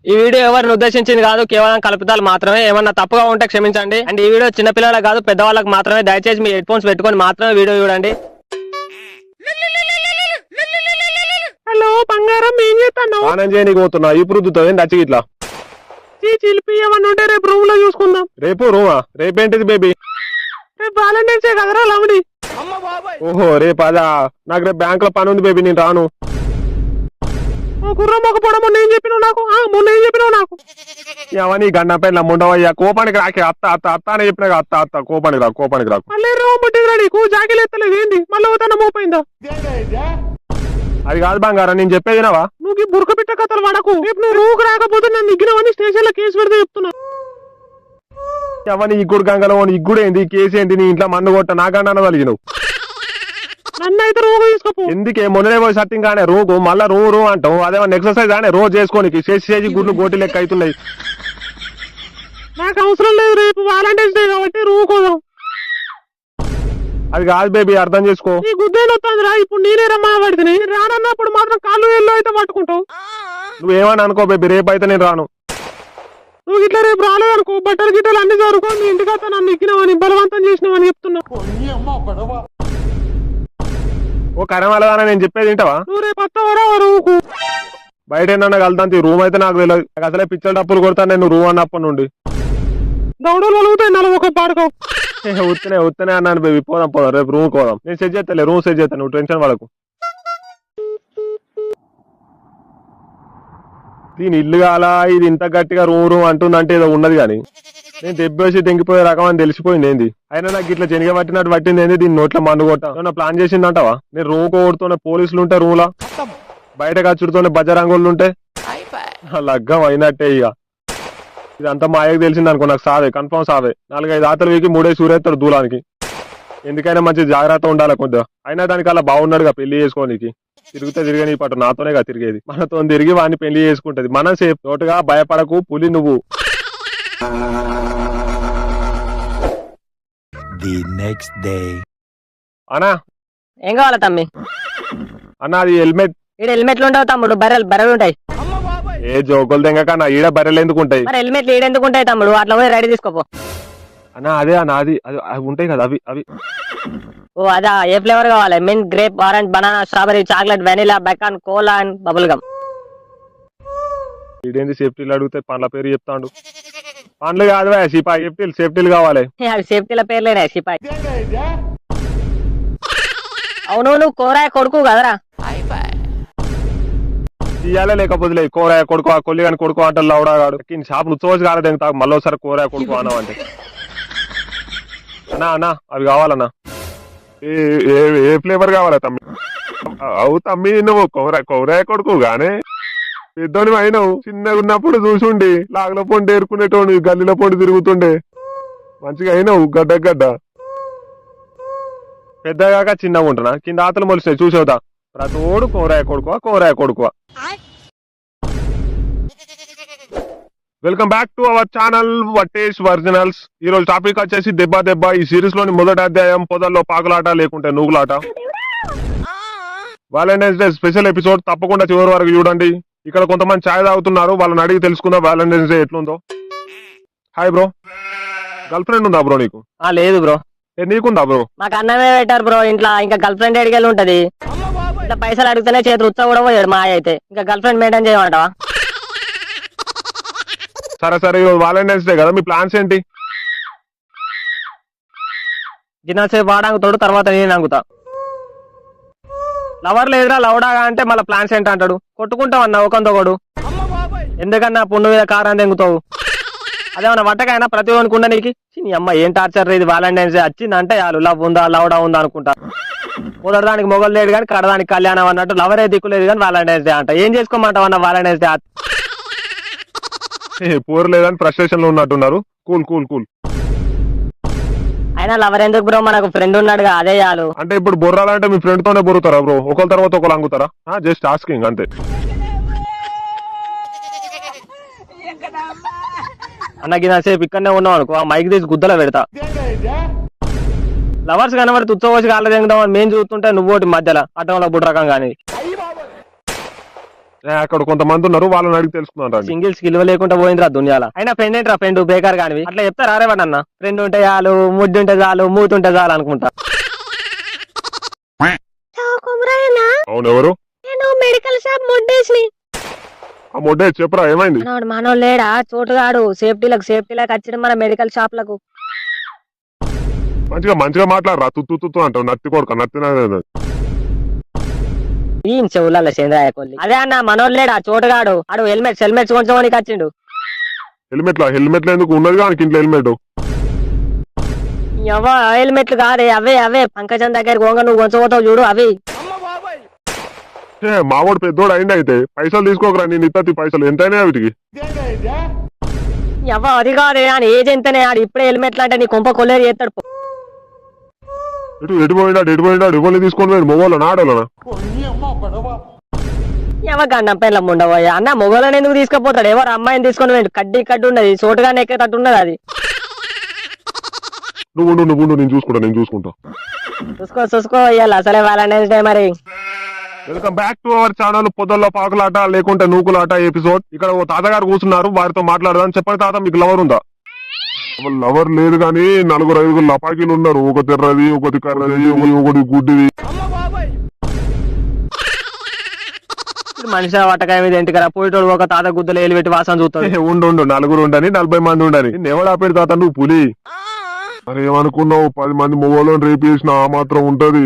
ఈ వీడియో ఎవరిని ఉద్దేశించింది కాదు, కేవలం కల్పితాలు మాత్రమే. ఏమన్నా తప్పుగా ఉంటే క్షమించండి. అండ్ ఈ వీడియో చిన్నపిల్లలకు కాదు, పెద్దవాళ్ళకి మాత్రమే. దయచేసి మీ హెడ్ ఫోన్స్ పెట్టుకొని మాత్రమే వీడియో చూడండి. హలో బంగారం, ఏం చేస్తాను? ఆనంద్ చేయనికి పోతున్నా. ఇప్పుడు రుద్దుతావు నచ్చి ఇట్లా చిలిపి ఏమన్నా ఉంటే రేపు రూమ్ లో చూసుకుందాం. రేపు రూమా? రేపేంటిది బేబీ? రేపు వాలంటైన్స్ డే కదరా లవడి. ఓహో రేపు అదా. నాకు రేపు బ్యాంక్ లో పని ఉంది బేబీ, నేను రాను. గుర్రం ఒక పొడ మొన్న ఏం చెప్పినావు నాకు? మొన్న ఏం చెప్పినావు నాకు? అవన్నీ గండ పైన ముండవయ్యా. కోపానికి రాకే అత్త అత్త అత్త అని చెప్పినా. అత్త అత్త కోపానికి రా, కోపానికి రాకు. మళ్ళీ రూమ్ పుట్టిందిరా నీకు, జాకీలు ఎత్తలేదు ఏంది? మళ్ళీ పోతాను మోపోయిందా? అది కాదు బంగారం, నేను చెప్పేది వినవా? నువ్వు ఈ బురక పిట్ట కథలు వాడకు. రేపు నువ్వు రూకు రాకపోతే నన్ను ఇగ్గినవని స్టేషన్ లో కేసు పెడితే చెప్తున్నా. అవన్నీ ఇగ్గుడు గంగలో ఇగ్గుడు ఏంది, కేసు ఏంటి? నీ ఇంట్లో మన్ను కొట్ట నాకన్నా కలిగినవు. నన్ను అయితే రూకు తీసుకోపో. ఎందుకే మొన్ననే పోయి సత్యం కానీ రూకు మళ్ళా రూ అంటావు. అదేమన్నా ఎక్సర్సైజ్ కానీ రోజు చేసుకోనికి చేసి గుడ్లు గోటి లెక్క అవుతున్నాయి. నాకు అవసరం లేదు, రేపు వాలంటైన్స్ డే కాబట్టి రూకోదాం. అది కాదు బేబీ, అర్థం చేసుకో. ఈ గుద్దేలు వస్తుందిరా, ఇప్పుడు నేనే రమ్మా పడితే రానన్నప్పుడు మాత్రం కాళ్ళు ఎల్లో అయితే పట్టుకుంటావు. నువ్వేమని అనుకో బేబీ, రేపు అయితే నేను రాను. నువ్వు ఇట్లా రేపు రాలేదనుకో, బట్టలు గిట్టలు అన్ని జరుగు. మీ ఇంటికి నన్ను ఎక్కినావని బలవంతం చేసినావని చెప్తున్నా. ఓ కరమలదానా, నేను చెప్పేది వింటావా? నువ్వు రేపు వస్తావరా రూకు? బయట ఏమన్నా కలుతాంతి, రూమ్ అయితే నాకు తెలియదు. నాకు అసలే పిచ్చల డప్పులు కొడతాను నేను రూమ్ అన్నప్పటి నుండి. దౌడలు వలుగుతాయి నెల ఒక పాడుకో. ఉత్తనే అన్నాను బేబీ, పోదాం పోదాం, రేపు రూమ్ పోదాం. నేను సెట్ చేస్తాలే, రూమ్ సెట్ చేస్తాను, నువ్వు టెన్షన్ పడకు. దీని ఇల్లు కాలా, ఇది ఇంత గట్టిగా రూమ్ అంటుందంటే ఏదో ఉన్నది కానీ నేను దెబ్బేసి తెంగిపోయే రకం అని తెలిసిపోయింది ఏంది. అయినా నాకు ఇట్లా చెనిగ పట్టినట్టు పట్టింది ఏంది, దీన్ని నోట్ల మందు కొట్టా ఏమన్నా ప్లాన్ చేసిందంటావా? నేను రూమ్ కొడుతూనే పోలీసులు ఉంటే రూమ్ లా, బయట ఖర్చుతోనే బజరంగులు ఉంటే లగ్గం అయినట్టే. ఇక ఇదంతా మా అయ్యకు తెలిసింది అనుకో, నాకు సావే, కన్ఫర్మ్ సావే. 4-5 ఆతలు వీకి 3 సూరేస్తాడు దూలానికి. ఎందుకైనా మంచి జాగ్రత్త ఉండాలి కొద్దిగా. అయినా దానికి అలా బాగున్నాడుగా పెళ్లి చేసుకోనికి. తిరిగే నీ పాటు నాతోనేగా తిరిగేది. మనతో తిరిగి వాడిని పెళ్లి చేసుకుంటది. మనం సేఫ్. తోటగా భయపడకు పులి నువ్వు. అన్నా ఏం కావాలా తమ్మి? అన్న అది హెల్మెట్. ఇక్కడ హెల్మెట్లు ఉండవు తమ్ముడు, బర్రెలు ఉంటాయి. ఏ జోకులు తెంగక నా ఈడ బర్రెలు ఎందుకు ఉంటాయి? మరి హెల్మెట్లు ఈడెందుకు ఉంటాయి తమ్ముడు? అట్లా పోయి రెడీ తీసుకోపో. అన్నా అదే అన్న, అది అవి ఉంటాయి కదా అవి అవి. ఓ అదా, ఏ ఫ్లేవర్ కావాలి? Mint, grape, orange, banana, strawberry, chocolate, vanilla, bacon, cola and bubble gum. ఇదేంది సేఫ్టీలు అడిగితే పండ్ల పేరు చెప్తాడు. పండ్లు కాదు సిపాయి, సేఫ్టీలు కావాలి. అవి సేఫ్టీల పేర్లేనా సిపాయి? అవును, నువ్వు కోరాయ కొడుకు కదరా? తీయాలే లేకపోతే కోరాయ కొడుకు, ఆ కొల్లి కానీ కొడుకు అంటే లౌడాగాడు షాప్ నుచ్చోవచ్చు కాలేదు. మళ్ళీ ఒకసారి కోరాయ కొడుకు అన్నావు అంటే. అన్నా అన్నా అవి కావాలన్నా. ఏ ఫ్లేవర్ కావాలా తమ్మి? అవు తమ్మి, నువ్వు కోరాయ కొడుకు గానే పెద్దోని అయినవు. చిన్నగా ఉన్నప్పుడు చూసుండి లాగల పొండి ఏరుకునేటోని, గల్లీల పొండి తిరుగుతుండే. మంచిగా అయినావు గడ్డ. పెద్దగాక చిన్నగా ఉంటున్నా, కింద ఆతలు మొలిసినాయి చూసేవుతా. ప్రతోడు కోరాయ కొడుకు. Welcome back to our channel వటేష్ ఒరిజినల్స్. ఈ రోజు టాపిక్ వచ్చేసి దెబ్బ. ఈ సిరీస్ లోని మొదటి అధ్యాయం, పొదల్లో పాకులాట లేకుంటే నూగులాట. వాలంటైన్స్ డే స్పెషల్ ఎపిసోడ్, తప్పకుండా చివరి వరకు చూడండి. ఇక్కడ కొంతమంది ఛాయ్ తాగుతున్నారు, వాళ్ళని అడిగి తెలుసుకుందాం వాలంటైన్స్ డే ఎట్లుందో. హాయ్ బ్రో, గర్ల్ ఫ్రెండ్ ఉందా బ్రో నీకు? లేదు బ్రో. నీకుందా బ్రో? మాకు అన్నమే పెట్టారు బ్రో ఇంట్లో. ఇంకా గర్ల్ ఫ్రెండ్ ఎడిగేళ్ళు ఉంటది. ఇట్లా పైసలు అడిగితేనే చేతులు ఉత్సవ కూడా పోయాడు మా అయితే. ఇంకా గర్ల్ ఫ్రెండ్ మెయింటైన్ చేయమంటావా? సరే వాలంటైన్స్ డే కదా, మీ ప్లాన్స్ ఏంటి? దినసేపు వాడంగుతాడు, తర్వాత నేను అంగుతా. లవర్ లేదురా లవడాగా అంటే మళ్ళీ ప్లాన్స్ ఏంటి అంటాడు. కొట్టుకుంటావు అన్న ఒకంతొకడు. ఎందుకన్నా పుండు మీద కారం తెంగుతావు? అదేమన్నా వట్టకైనా ప్రతి ఒక్కనుకుంటా నీకు. నీ అమ్మ ఏం టార్చర్ ఇది. వాలంటైన్స్ డే వచ్చిందంటే చాలు లవ్ ఉందా లవడా ఉందా అనుకుంటా. మొదటిదానికి మొగలు లేడు కానీ కడదానికి కళ్యాణం అన్నట్టు లవరే దిక్కులేదు కానీ వాలంటైన్స్ డే అంట. ఏం చేసుకోమంటావు అన్న వాలంటైన్స్ డే? పూర్ లేదని ఫ్రస్ట్రేషన్ లో ఉన్నట్టున్నారు. కూల్. అయినా లవర్ ఎందుకు బ్రో, మనకు ఫ్రెండ్ ఉన్నాడుగా, అదే చాలు. అంటే ఇప్పుడు బొర్రాలంటే మీ ఫ్రెండ్ తోనే బొరుతారా బ్రో? ఒకరి తర్వాత ఒకరు అంగుతారా? జస్ట్ ఆస్కింగ్ అంతే. అన్నకి సేపు ఇక్కడనే ఉన్నావు అనుకో, ఆ మైక్ తీసి గుద్దలో పెడతా. లవర్స్ కనబడి తుచ్చవచ్చి కాలేదు ఎంగుదామని మేము చూస్తుంటే నువ్వు ఒకటి మధ్యలో అటంలో బుడ్రకం కానీ. అక్కడ కొంతమంది ఉన్నారు, వాళ్ళని అడిగి తెలుసుకున్నాను రండి. సింగిల్స్ విలువ లేకుండా పోయిందిరా దునియాల. అయినా ఫ్రెండ్ ఏంట్రా ఫ్రెండ్ బేకార్ కానివి అట్లా చెప్తారా రే వాడన్న. ఫ్రెండ్ ఉంటే చాలు, ముద్దు ఉంటే చాలు, మూతుంటే చాలు అనుకుంటా. అవును, ఎవరు? నేను మెడికల్ షాప్ ముడ్డేసి ఆ మొడ్డే చెప్పరా, ఏమైంది? మనోడు లేడా చోటుగాడు సేఫ్టీలకు వచ్చాడు మన మెడికల్ షాప్ లకు. మంచిగా మాట్లాడరా, తుత్తు అంటావు. నత్తి కొడుక, నత్తి ఈ చెవుల చంద్రాయ కొల్లి. అదే అన్న మనోడు లేడా చోటుగాడు, ఆడు హెల్మెట్స్ కొంచెం వచ్చిండు. హెల్మెట్లు ఎందుకు ఉన్నది కానీ ఇంట్లో హెల్మెట్? హెల్మెట్లు కాదే, అవే పంకజం దగ్గర గోంగ నువ్వు కొంచెపోతావు చూడు అవి. మావాడు పెద్దోడు అయింది, అయితే పైసలు తీసుకోకరా, నేను ఇత్త పైసలు ఎంతైనా వీటికి. అది కాదే అని ఏజ్ ఎంతనే ఆడు ఇప్పుడే హెల్మెట్లు అంటే నీ కొంప కొల్లేరు చేస్తాడు. ఎటు పోయినాడు ఎవరిని తీసుకొని పోయాడు, మొగోళ్ళ ఆడోళ్ళనా? గండం పెళ్ళం ఉండవయ్యా అన్న, మొగోళ్ళని ఎందుకు తీసుకుపోతాడు? ఎవరు అమ్మాయిని తీసుకొని పోయాడు, కడ్డి ఉన్నది చోటుగానే ఎక్కేటట్టు ఉన్నది అది. నువ్వు నేను చూసుకుంటా. చూసుకో ఇవాళ అసలే వ్యాలంటైన్స్ డే మరి. Welcome back to our channel పొదల్లో పాకులాట లేకుంటే నూకులాట ఎపిసోడ్. ఇక్కడ ఓ తాతగారు కూర్చున్నారు, వారితో మాట్లాడదాం. చెప్పండి తాత, మీకు లవర్ ఉందా? లవర్ లేదు కానీ 4-5 లపాకీలు ఉన్నారు. ఒక తెర్రది, ఒకటి కర్రది, ఒకటి గుడ్డిది. మనిషి వటకాయ మీద ఇంటికి పోయేటోడు ఒక తాత గుద్దలు ఏలు పెట్టి వాసన చూస్తాడు. ఉండు 4 ఉండని 40 మంది ఉండని. ఎవడు ఆపేడు తాత, నువ్వు పులి. మరి ఏమనుకున్నావు, 10 మంది మొగోళ్ళని రేపు చేసిన ఆ మాత్రం ఉంటది.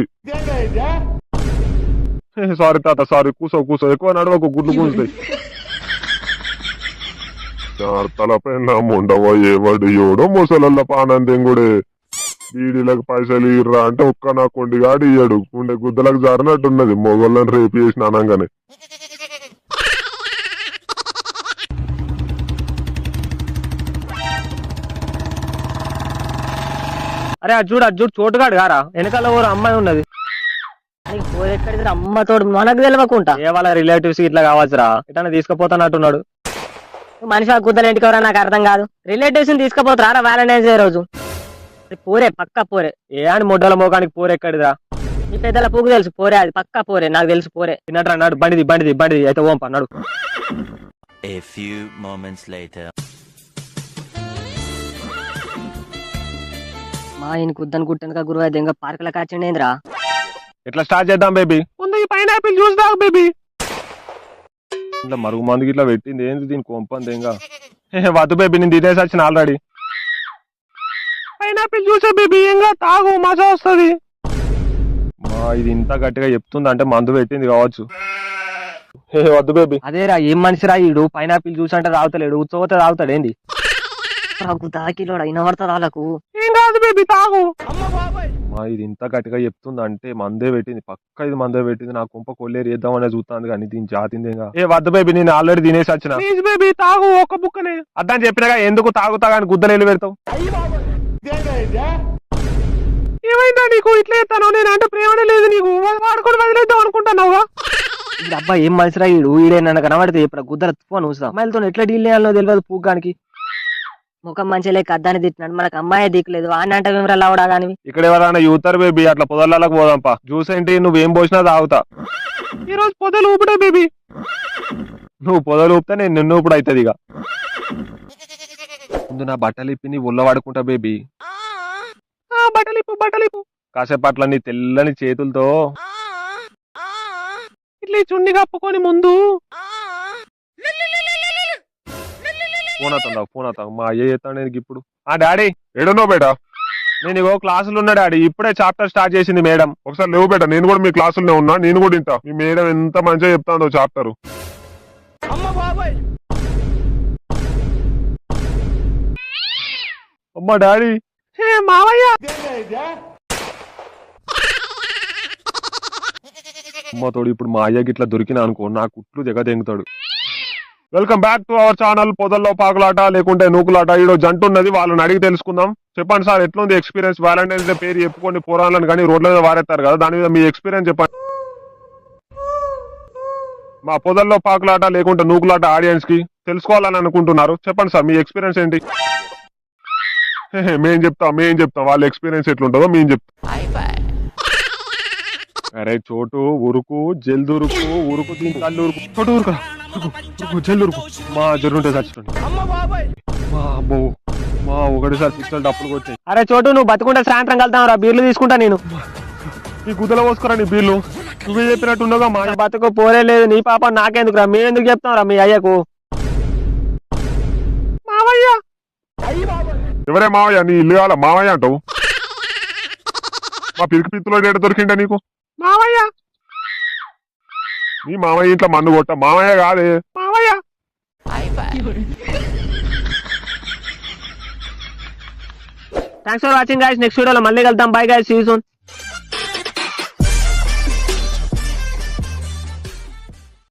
సారీ తాత, సారీ. కూసో ఎక్కువ నడవకు, గుడ్లు కూస్తాయి. తలపైన ఉండవ ఏవాడు ఎవడో ముసలల్ల పానందెంగుడే. బీడీలకు పైసలు ఇర్రా అంటే ఒక్క నా కొండిగాడు ఇయ్యాడు. ఉండే గుద్దలకు జారినట్టున్నది మొగోళ్ళని రేపు చేసిన అనగానే. అరే అది చూడు చోటుగాడు గారా, వెనకాల ఓ అమ్మాయి ఉన్నది. పోరెక్కడిది అమ్మతోడు మనకు తెలియకుండా. ఏ వాళ్ళ రిలేటివ్స్ ఇట్లా కావచ్చురా, ఇట్లా తీసుకుపోతానట్టున్నాడు. మనిషి గుద్దలు ఇంటికి ఎవరా నాకు అర్థం కాదు. రిలేటివ్స్ తీసుకుపోతారా వ్యాలంటైన్స్ డే రోజు? పోరే పక్క పోరే. ఏ అని మొడ్డల మోకానికి పోరెక్కడిదా? ఈ పెద్దల పూకు తెలుసు పోరే, అది పక్క పోరే, నాకు తెలుసు పోరే. తిన్నట్టు అన్నాడు. బండిది అయితే ఓం పన్నాడు. A few moments later. మా ఈయన కుద్దని కుట్టెనక గురువు దెంగ పార్కులకు వచ్చిండేంద్రా. ఎట్లా స్టార్ట్ చేద్దాం బేబీ? ముందు ఈ పైనాపిల్ జ్యూస్ తాగు బేబీ. ఇట్లా మరుగు మందుకి ఇట్లా పెట్టింది ఏంది, దీని కొంపంది ఇంకా. వద్దు బేబీ, నేను తినేసి వచ్చిన ఆల్రెడీ. పైనాపిల్ జ్యూసే బేబీ, ఏంగా తాగు, మజా వస్తుంది. ఇది ఇంత గట్టిగా చెప్తుంది అంటే మందు పెట్టింది కావచ్చు. వద్దు బేబీ. అదేరా, ఏం మనిషిరా ఈడు, పైనాపిల్ జ్యూస్ అంటే తాగుతలేడు, ఉత్సవత తాగుతాడు ఏంది? తాకిలోడు అయిన పడతారు వాళ్ళకు. ఏం కాదు బేబీ, తాగు. ఇది ఇంత గట్టిగా చెప్తుంది అంటే మందే పెట్టింది, పక్క ఇది మందే పెట్టింది. నా కుంప కొల్లేరు వేద్దామనే చూస్తాను కానీ దీని జాతిందేగా. వద్దు బేబీ, నేను ఆల్రెడీ తినేసి వచ్చిన. ప్లీజ్ బేబీ తాగు, ఒక్క బుక్కనే. అద్దని చెప్పినగా, ఎందుకు తాగుతా కానీ గుద్దలేలు పెడతావు? ఏమైందా నీకు? ఇట్లా ఎత్తాను నేను అంటే ప్రేమనే లేదు నీకు, వాడుకొని వదిలేద్దాం అనుకుంటున్నావుగా. ఇప్పుడు అబ్బా ఏం మనిషిరా ఈడు, ఈడేనన్నా కనబడితే ఇప్పుడు గుద్దర ఫోన్ చూస్తా. అమ్మాయిలతో ఎట్లా డీల్ చేయాలో తెలియదు పూగానికి. ముఖం మంచి లేక అద్దాన్ని తిట్టినాడు, మనకు అమ్మాయి దిక్కులేదు. వాడిని అంటే వివరాలు అవడా కానీ. ఇక్కడ ఎవరైనా యూతర్ బేబీ, అట్లా పొదలకు పోదాంపా. జ్యూస్ ఏంటి, నువ్వేం పోసినా తాగుతా. ఈ రోజు పొదలు ఊపిడే బేబీ. నువ్వు పొదలు ఊపితే నేను నిన్ను ఊపిడు అవుతుంది. ఇక ముందు నా బట్టలు ఇప్పి నీ ఒళ్ళ వాడుకుంటా బేబీ. బట్టలిప్పు కాసేపు అట్లా నీ తెల్లని చేతులతో ఇట్లా చున్ని కప్పుకొని ముందు ఫోన్ అవుతా మా అయ్య చేస్తాను ఇప్పుడు. డాడీ ఏడున్నో బేటా? నేను ఇగో క్లాసులు ఉన్నా డాడీ, ఇప్పుడే చాప్టర్ స్టార్ట్ చేసింది మేడం. ఒకసారి లేవు బేటా, నేను కూడా మీ క్లాసులోనే ఉన్నా, నేను కూడా ఇంటా. మీ మేడం ఎంత మంచిగా చెప్తాందో చాప్టర్. అమ్మా డాడీ. మావయ్య అమ్మతోడు ఇప్పుడు మా అయ్యకి ఇట్లా దొరికినా అనుకో, నా కుట్లు జగదెంగుతాడు. Welcome back to our channel పొదల్లో పాకులాట లేకుంటే నూకులాట. ఈడో జంట ఉన్నది, వాళ్ళని అడిగి తెలుసుకుందాం. చెప్పండి సార్, ఎట్లుంది ఎక్స్పీరియన్స్? వ్యాలంటైన్స్ డే పేరు చెప్పుకొని పోరాళ్ళని కానీ రోడ్ల మీద వారేస్తారు కదా, దాని మీద మీ ఎక్స్పీరియన్స్ చెప్పండి. మా పొదల్లో పాకులాట లేకుంటే నూకులాట ఆడియన్స్ కి తెలుసుకోవాలని అనుకుంటున్నారు. చెప్పండి సార్, మీ ఎక్స్పీరియన్స్ ఏంటి? మేం చెప్తాం వాళ్ళ ఎక్స్పీరియన్స్ ఎట్లుంటుందో మేము చెప్తాం. అరే చోటు ఉరుకు జల్ది ఉరుకు ఉరుకు దీని కళ్ళు ఉరుకు చోటు ఉరుకు ఉరుకు జల్ది ఉరుకు మా జరుగుంటే చచ్చిపోండి మా అమ్మో మా ఒకటిసారి పిచ్చలు డప్పులు వచ్చాయి. అరే చోటు నువ్వు బతుకుంటే సాయంత్రం కలుతాం రా, బీర్లు తీసుకుంటా నేను. నీ గుద్దలో పోసుకోరా నీ బీర్లు, నువ్వే చెప్పినట్టున్నాగా మా నా బతుకు పోరే లేదు, నీ పాప నాకెందుకు రా, మేమెందుకు చెప్తాం రా మీ అయ్యకు. ఎవరే మావయ్య, నీ ఇల్లు కావాలా మావయ్య అంటావు? మా పిరికి పిత్తులో డేట దొరికిండా నీకు? మావయ్య నీ మామయ్య ఇంట్లో మన్ను కొట్ట, మామయ్య కాదే మావయ్య. Thanks for watching guys, next వీడియోలో మళ్ళీ కలుద్దాం. Bye guys, see you soon.